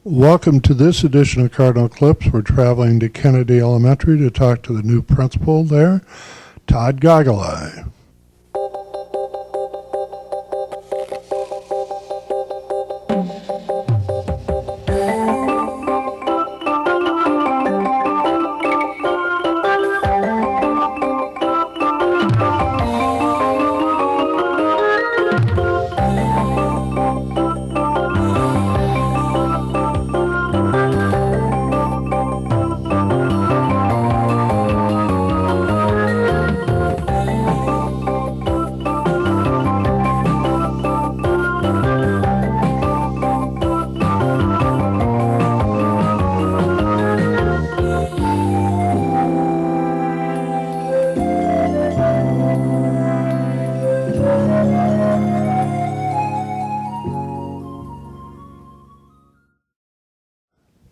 Welcome to this edition of Cardinal Clips. We're traveling to Kennedy Elementary to talk to the new principal there, Todd Goggleye.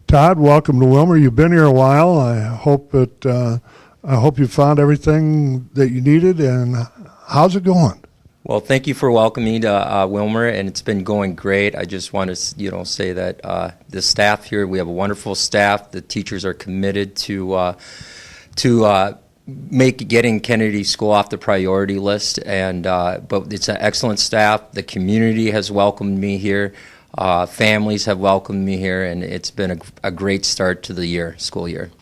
Todd, welcome to Willmar. You've been here a while. I hope you found everything that you needed. And how's it going? Well, thank you for welcoming me to Willmar, and it's been going great. I just want to, say that the staff here, we have a wonderful staff. The teachers are committed to getting Kennedy School off the priority list, and but it's an excellent staff. The community has welcomed me here. Families have welcomed me here, and it's been a great start to the school year.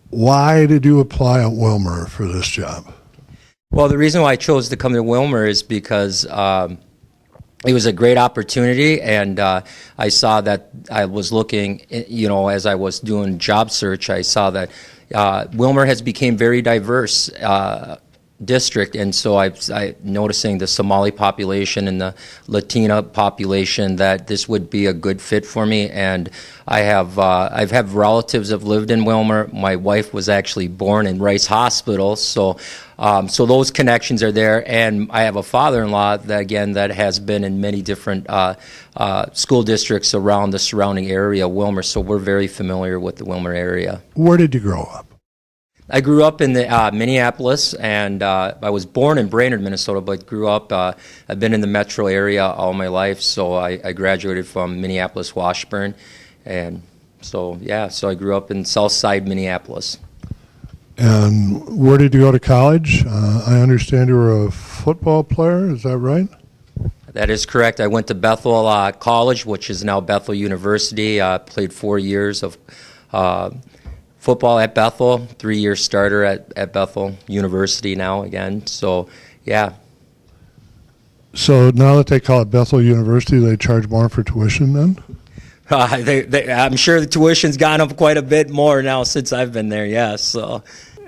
Why did you apply at Willmar for this job? Well, the reason why I chose to come to Willmar is because it was a great opportunity, and I saw that I was looking, as I was doing job search, I saw that Willmar has become very diverse district, and so I noticing the Somali population and the Latina population, that this would be a good fit for me. And I've had relatives that have lived in Willmar. My wife was actually born in Rice Hospital, so those connections are there. And I have a father-in-law that has been in many different school districts around the surrounding area of Willmar, so we're very familiar with the Willmar area. Where did you grow up? I grew up in Minneapolis, and I was born in Brainerd, Minnesota, but grew up, I've been in the metro area all my life, so I graduated from Minneapolis Washburn, and so I grew up in Southside Minneapolis. And where did you go to college? I understand you were a football player, is that right? That is correct. I went to Bethel College, which is now Bethel University. Played 4 years of football at Bethel, 3-year starter at Bethel University now again. So, yeah. So now that they call it Bethel University, they charge more for tuition then? I'm sure the tuition's gone up quite a bit more now since I've been there, yes. So.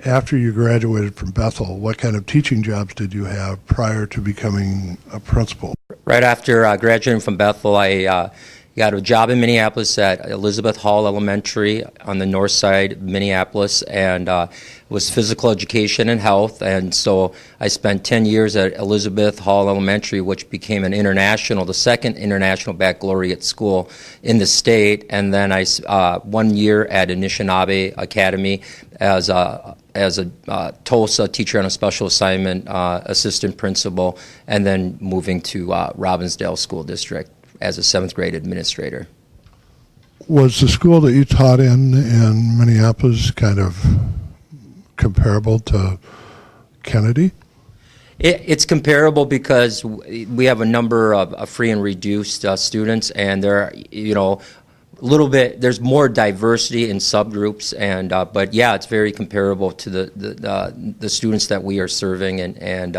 After you graduated from Bethel, what kind of teaching jobs did you have prior to becoming a principal? Right after graduating from Bethel, I got a job in Minneapolis at Elizabeth Hall Elementary on the north side of Minneapolis, and was physical education and health. And so I spent 10 years at Elizabeth Hall Elementary, which became the second international baccalaureate school in the state. And then 1 year at Anishinaabe Academy as a TOSA, teacher on a special assignment, assistant principal, and then moving to Robbinsdale School District as a 7th grade administrator. Was the school that you taught in Minneapolis kind of comparable to Kennedy? It's comparable because we have a number of free and reduced students, and there are, there's more diversity in subgroups, and but yeah, it's very comparable to the students that we are serving, and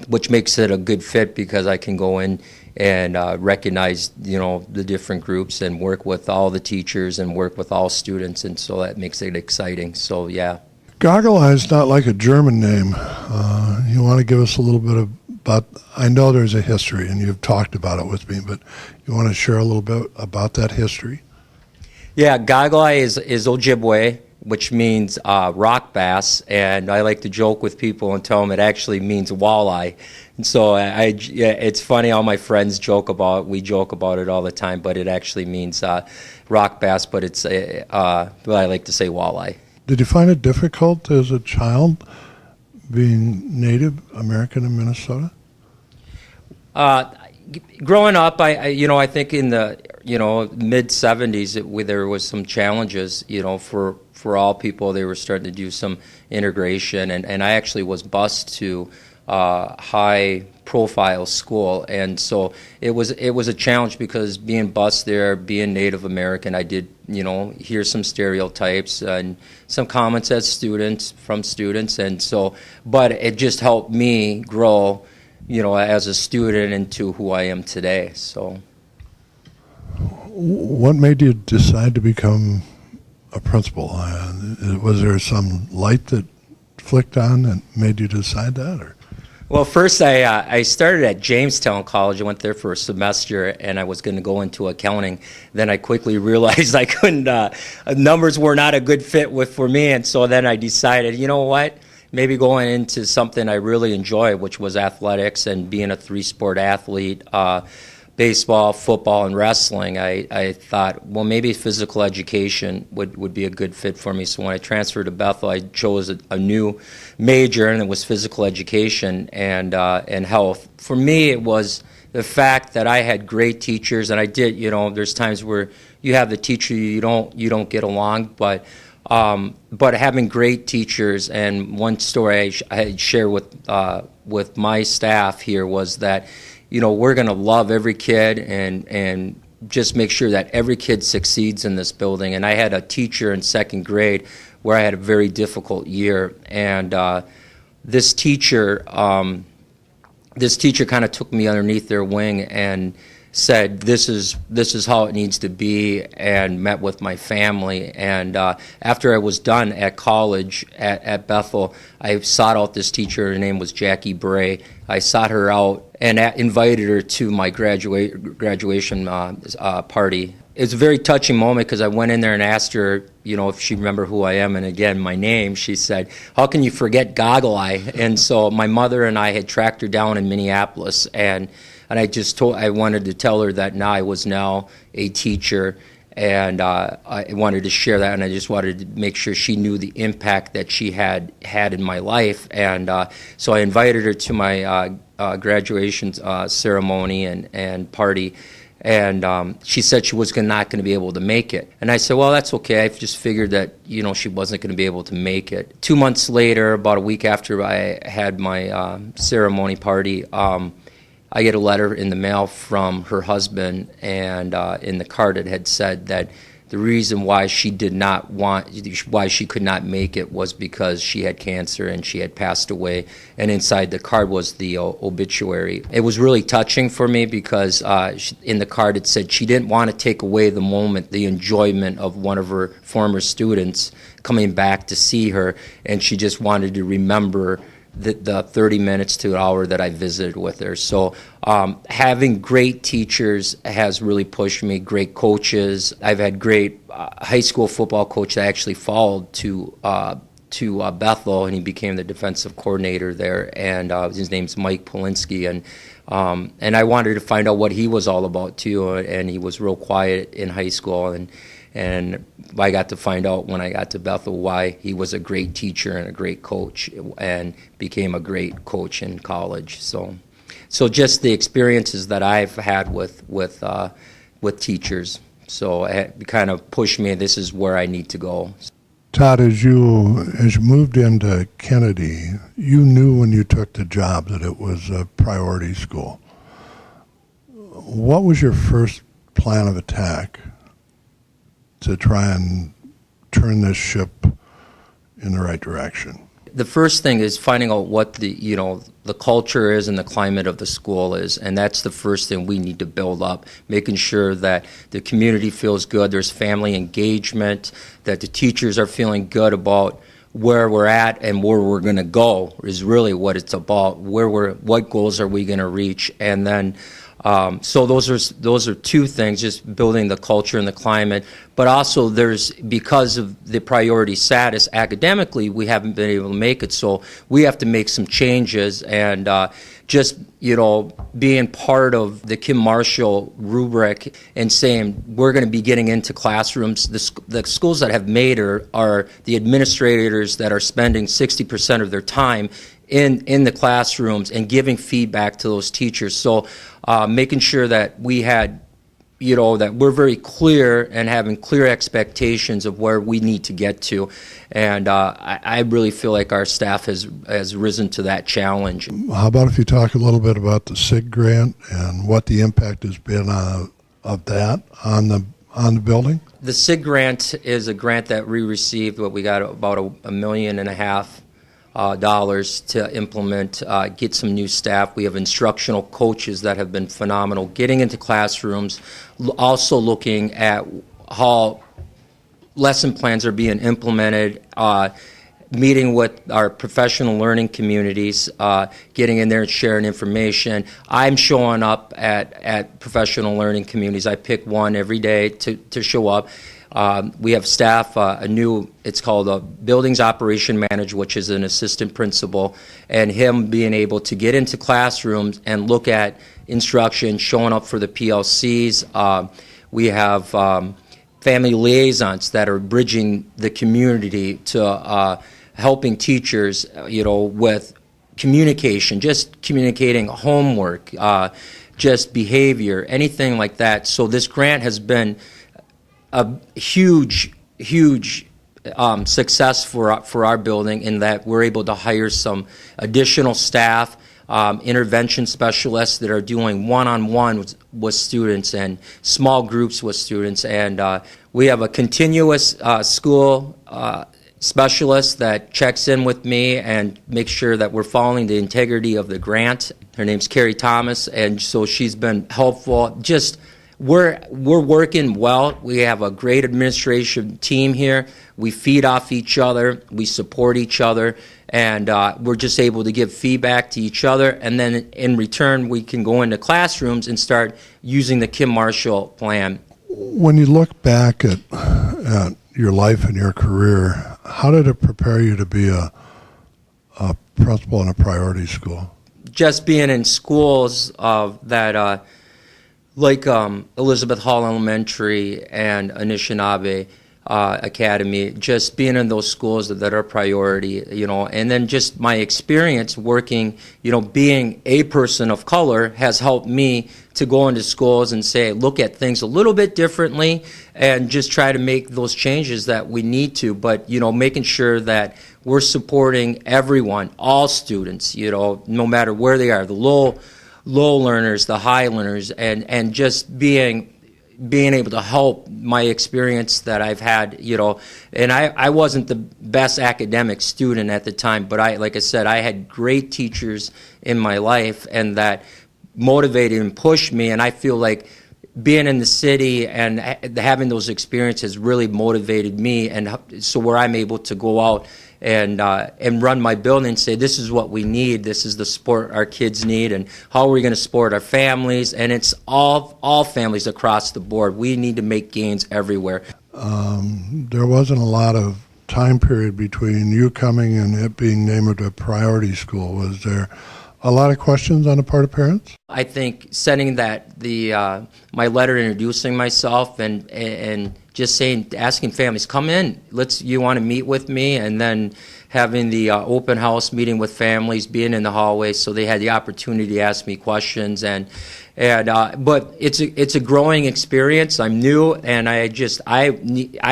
which makes it a good fit because I can go in and recognize, the different groups and work with all the teachers and work with all students, and so that makes it exciting. So, yeah. Goggleye is not like a German name. You want to give us a little bit about, I know there's a history, and you've talked about it with me, but you want to share a little bit about that history? Yeah, Goggleye is Ojibwe, which means rock bass, and I like to joke with people and tell them it actually means walleye. And so it's funny, all my friends we joke about it all the time, but it actually means rock bass, but it's I like to say walleye. Did you find it difficult as a child being Native American in Minnesota? Growing up, I think in the mid 70s, there was some challenges, for all people. They were starting to do some integration, and I actually was bused to high profile school, and so it was a challenge because being bused there, being Native American, I did hear some stereotypes and some comments from students, and so, but it just helped me grow as a student into who I am today. So what made you decide to become a principal? Was there some light that flicked on that made you decide that? Or? Well, first I started at Jamestown College. I went there for a semester, and I was going to go into accounting. Then I quickly realized I couldn't. Numbers were not a good fit for me, and so then I decided, you know what? Maybe going into something I really enjoy, which was athletics and being a three-sport athlete. Baseball, football, and wrestling, I thought, well, maybe physical education would be a good fit for me. So when I transferred to Bethel, I chose a new major, and it was physical education and health. For me, it was the fact that I had great teachers, and I did. There's times where you have the teacher you don't get along, but having great teachers. And one story I share with my staff here was that, we're going to love every kid and just make sure that every kid succeeds in this building. And I had a teacher in second grade where I had a very difficult year, and this teacher kind of took me underneath their wing and said, this is how it needs to be, and met with my family. And after I was done at college at Bethel, I sought out this teacher. Her name was Jackie Bray. I sought her out and invited her to my graduation party. It was a very touching moment because I went in there and asked her, if she remembered who I am, and again, my name. She said, "How can you forget Goggleye?" And so my mother and I had tracked her down in Minneapolis, and I wanted to tell her that I was now a teacher, and I wanted to share that, and I just wanted to make sure she knew the impact that she had in my life. And so I invited her to my graduation ceremony and party, and she said she was not going to be able to make it. And I said, well, that's okay. I just figured that she wasn't going to be able to make it. 2 months later, about a week after I had my ceremony party, I get a letter in the mail from her husband, and in the card it had said that the reason why she could not make it was because she had cancer and she had passed away. And inside the card was the obituary. It was really touching for me because in the card it said she didn't want to take away the enjoyment of one of her former students coming back to see her, and she just wanted to remember the 30 minutes to an hour that I visited with her. So having great teachers has really pushed me, great coaches. I've had great high school football coach that actually followed to Bethel, and he became the defensive coordinator there, and his name's Mike Polinsky, and I wanted to find out what he was all about too, and he was real quiet in high school, and I got to find out when I got to Bethel why he was a great teacher and a great coach, and became a great coach in college. So just the experiences that I've had with teachers, so it kind of pushed me. This is where I need to go. Todd, as you moved into Kennedy, you knew when you took the job that it was a priority school. What was your first plan of attack to try and turn this ship in the right direction? The first thing is finding out what the culture is and the climate of the school is, and that's the first thing we need to build up, making sure that the community feels good, there's family engagement, that the teachers are feeling good about where we're at and where we're going to go is really what it's about. What goals are we going to reach? And then so those are two things, just building the culture and the climate, but also because of the priority status academically, we haven't been able to make it, so we have to make some changes, and just being part of the Kim Marshall rubric and saying we're going to be getting into classrooms. The schools that have made it are the administrators that are spending 60% of their time in the classrooms and giving feedback to those teachers. So making sure that we had that we're very clear and having clear expectations of where we need to get to. And I really feel like our staff has risen to that challenge. How about if you talk a little bit about the SIG grant and what the impact has been of that on the building? The SIG grant is a grant that we received. We got about $1.5 million to implement, get some new staff. We have instructional coaches that have been phenomenal, getting into classrooms, also looking at how lesson plans are being implemented, meeting with our professional learning communities, getting in there and sharing information. I'm showing up at professional learning communities. I pick one every day to show up. We have staff, it's called a Buildings Operation Manager, which is an assistant principal, and him being able to get into classrooms and look at instruction, showing up for the PLCs. We have family liaisons that are bridging the community to helping teachers, with communication, just communicating homework, just behavior, anything like that. So this grant has been a huge success for our building in that we're able to hire some additional staff, intervention specialists that are doing one-on-one with students and small groups with students. And we have a continuous school specialist that checks in with me and makes sure that we're following the integrity of the grant. Her name's Carrie Thomas, and so she's been helpful. Just we're working well. We have a great administration team here. We feed off each other. We support each other. And we're just able to give feedback to each other. And then in return, we can go into classrooms and start using the Kim Marshall plan. When you look back at your life and your career, how did it prepare you to be a principal in a priority school? Just being in schools that like Elizabeth Hall Elementary and Anishinaabe Academy, just being in those schools that are priority, and then just my experience working, being a person of color has helped me to go into schools and say, look at things a little bit differently and just try to make those changes that we need to, but, making sure that we're supporting everyone, all students, no matter where they are, the low learners, the high learners, and just being able to help my experience that I've had, and I wasn't the best academic student at the time, but like I said, I had great teachers in my life and that motivated and pushed me, and I feel like being in the city and having those experiences really motivated me, and so where I'm able to go out and run my building and say, this is what we need, this is the support our kids need, and how are we going to support our families, and it's all families across the board. We need to make gains everywhere. There wasn't a lot of time period between you coming and it being named a priority school. Was there a lot of questions on the part of parents? I think sending my letter introducing myself and just asking families, come in, you want to meet with me, and then having the open house meeting with families, being in the hallway, so they had the opportunity to ask me questions, but it's a growing experience. I'm new, and I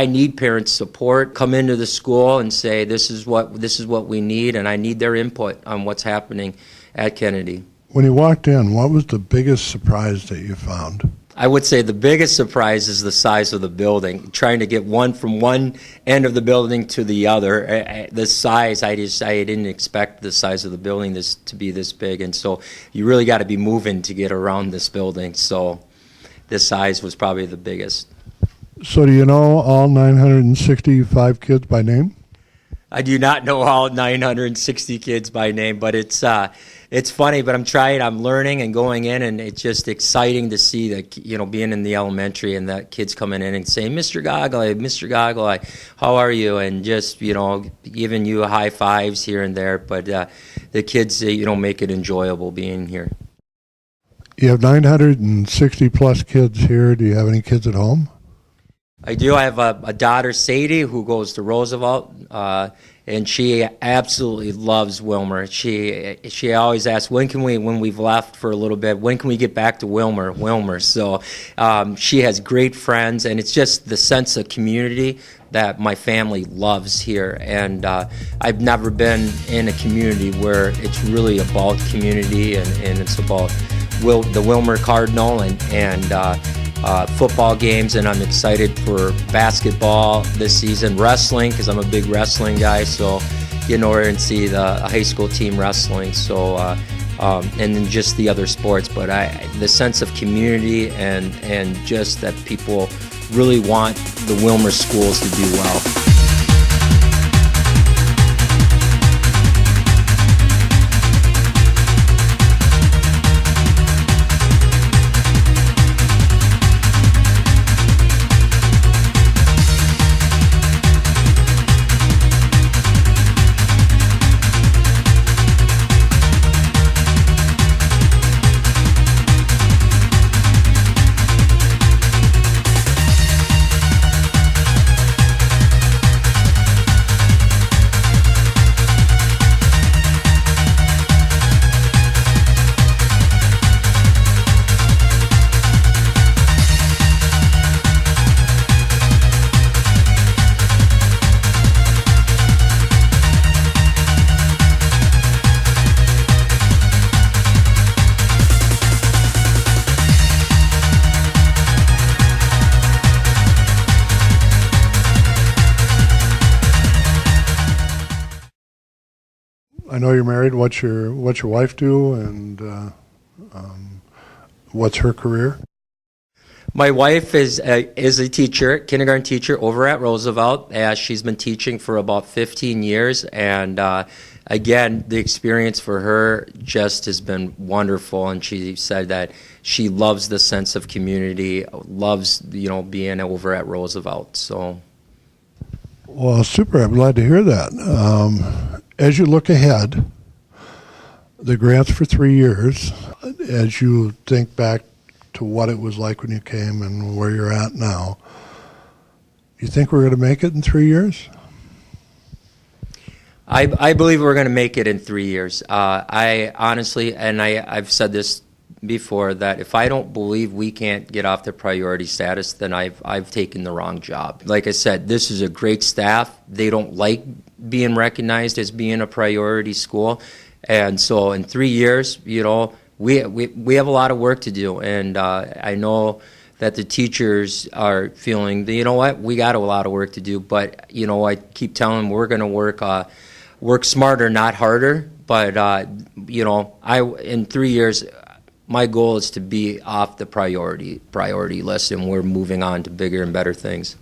need parents' support. Come into the school and say, this is what we need, and I need their input on what's happening at Kennedy. When you walked in, what was the biggest surprise that you found? I would say the biggest surprise is the size of the building. Trying to get from one end of the building to the other. The size, I didn't expect the size of the building to be this big, and so you really got to be moving to get around this building. So the size was probably the biggest. So do you know all 965 kids by name? I do not know all 960 kids by name, but it's funny, but I'm learning and going in, and it's just exciting to see that, being in the elementary and that kids coming in and saying, Mr. Goggleye, how are you? And just, giving you high fives here and there, but the kids, make it enjoyable being here. You have 960 plus kids here. Do you have any kids at home? I do. I have a daughter, Sadie, who goes to Roosevelt, and she absolutely loves Willmar. She always asks, when we've left for a little bit, when can we get back to Willmar? So she has great friends, and it's just the sense of community that my family loves here. And I've never been in a community where it's really about community and it's about the Willmar Cardinal and football games, and I'm excited for basketball this season, wrestling, because I'm a big wrestling guy, so get over and see the high school team wrestling, so and then just the other sports. But the sense of community and just that people really want the Willmar schools to do well. I know you're married. What's your wife do, and what's her career? My wife is a teacher, kindergarten teacher over at Roosevelt. She's been teaching for about 15 years, and again, the experience for her just has been wonderful. And she said that she loves the sense of community, loves being over at Roosevelt. So, well, super. I'm glad to hear that. As you look ahead, the grant's for 3 years. As you think back to what it was like when you came and where you're at now, you think we're going to make it in 3 years? I believe we're going to make it in 3 years. I honestly, and I've said this before, that if I don't believe we can't get off the priority status, then I've taken the wrong job. Like I said, this is a great staff. They don't like being recognized as being a priority school, and so in 3 years, we have a lot of work to do, and I know that the teachers are feeling that, we got a lot of work to do, but I keep telling them we're going to work smarter, not harder. But in 3 years, my goal is to be off the priority list, and we're moving on to bigger and better things.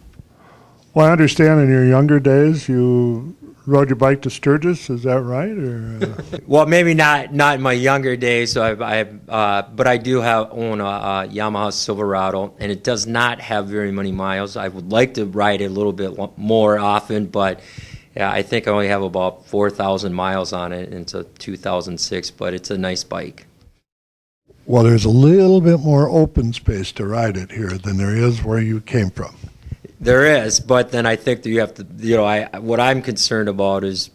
Well, I understand in your younger days you rode your bike to Sturgis. Is that right? Or well, maybe not in my younger days. So but I do own a Yamaha Silverado, and it does not have very many miles. I would like to ride it a little bit more often, but yeah, I think I only have about 4,000 miles on it. And it's a 2006, but it's a nice bike. Well, there's a little bit more open space to ride it here than there is where you came from. There is, but then I think that you have to, what I'm concerned about is,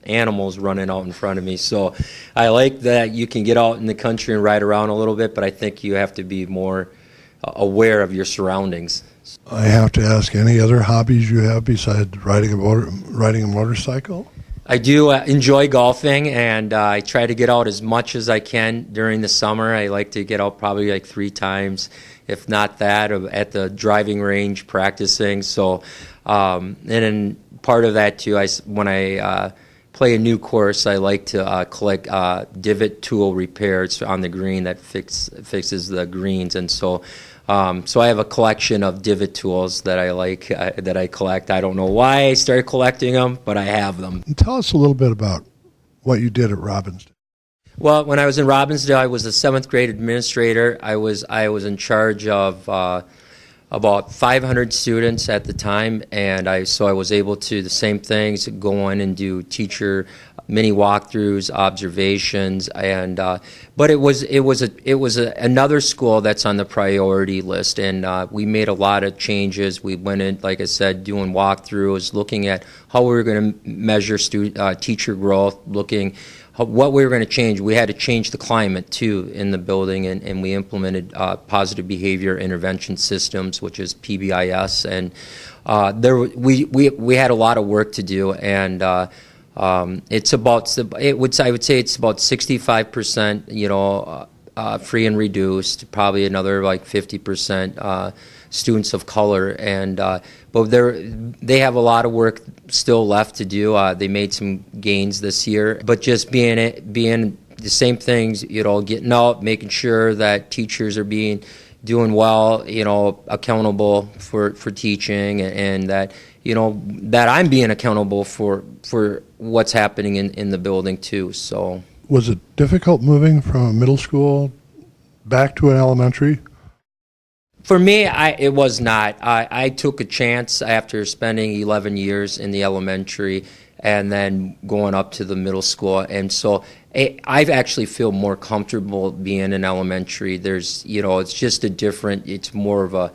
animals running out in front of me. So I like that you can get out in the country and ride around a little bit, but I think you have to be more aware of your surroundings. I have to ask, any other hobbies you have besides riding a motorcycle? I do enjoy golfing, and I try to get out as much as I can during the summer. I like to get out probably like 3 times, if not that, at the driving range practicing. So, and then part of that too, when I play a new course, I like to collect divot tool repairs on the green that fixes the greens, and so I have a collection of divot tools that I like that I collect. I don't know why I started collecting them, but I have them. Tell us a little bit about what you did at Robbinsdale. Well, when I was in Robbinsdale, I was a 7th grade administrator. I was in charge of about 500 students at the time, and I was able to the same things, go in and do teacher mini walkthroughs, observations, and but it was another school that's on the priority list, and we made a lot of changes. We went in, like I said, doing walkthroughs, looking at how we were going to measure teacher growth, looking what we were going to change. We had to change the climate too in the building, and we implemented positive behavior intervention systems, which is PBIS, and we had a lot of work to do, and I would say it's about 65%, free and reduced, probably another like 50% students of color, and but they have a lot of work still left to do. They made some gains this year, but just being the same things, getting out, making sure that teachers are doing well, accountable for teaching, and that that I'm being accountable for what's happening in the building too. So Was it difficult moving from a middle school back to an elementary? for me, it was not. I took a chance after spending 11 years in the elementary and then going up to the middle school, and so I actually feel more comfortable being in elementary. There's, it's just it's more of a,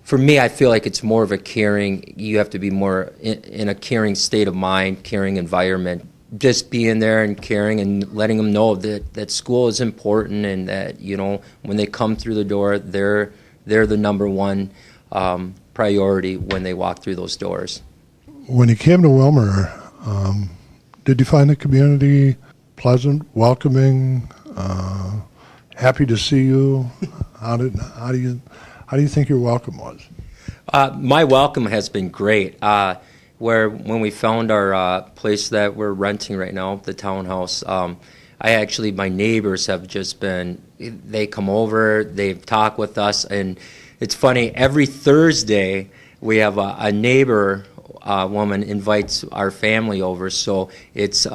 for me, I feel like it's more of a caring, you have to be more in a caring state of mind, caring environment. Just being there and caring and letting them know that school is important, and that, when they come through the door, they're the number one priority when they walk through those doors. When you came to Willmar, did you find the community pleasant, welcoming, happy to see you? How do you think your welcome was? My welcome has been great. When we found our place that we're renting right now, the townhouse, my neighbors have just been, they come over, they talk with us, and it's funny, every Thursday we have a neighbor woman invites our family over, so it's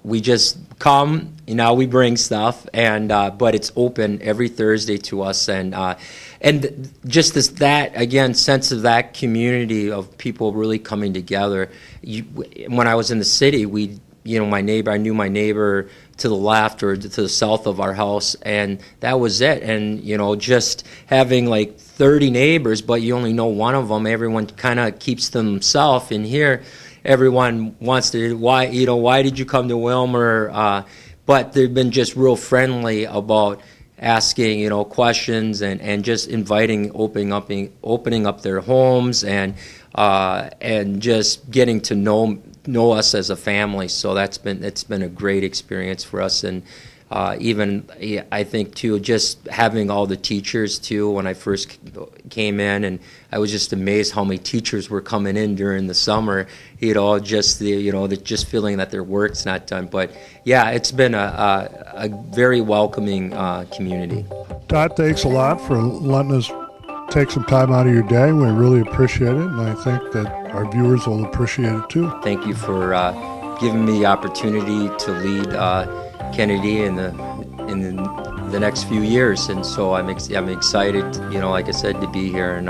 we just come, we bring stuff, and but it's open every Thursday to us, and just that again, sense of that community of people really coming together. When I was in the city, I knew my neighbor to the left or to the south of our house, and that was it. And just having like 30 neighbors, but you only know one of them. Everyone kind of keeps to themselves. And here, everyone wants to, why did you come to Willmar? But they've been just real friendly about asking, questions, and just inviting, opening up their homes, and just getting to know us as a family. So it's been a great experience for us, and even I think too, just having all the teachers too. When I first came in, and I was just amazed how many teachers were coming in during the summer. Just just feeling that their work's not done. But yeah, it's been a very welcoming community. Todd, thanks a lot for letting us take some time out of your day. We really appreciate it, and I think that our viewers will appreciate it too. Thank you for giving me the opportunity to lead Kennedy in the next few years, and so I'm excited, like I said, to be here, and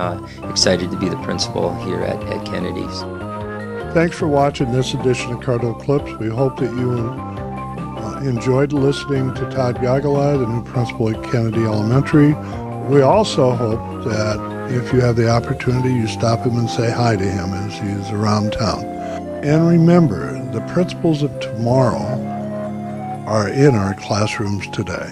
excited to be the principal here at Kennedy's. Thanks for watching this edition of Cardinal Clips. We hope that you enjoyed listening to Todd Goggleye, the new principal at Kennedy Elementary. We also hope that if you have the opportunity, you stop him and say hi to him as he's around town. And remember, the principles of tomorrow are in our classrooms today.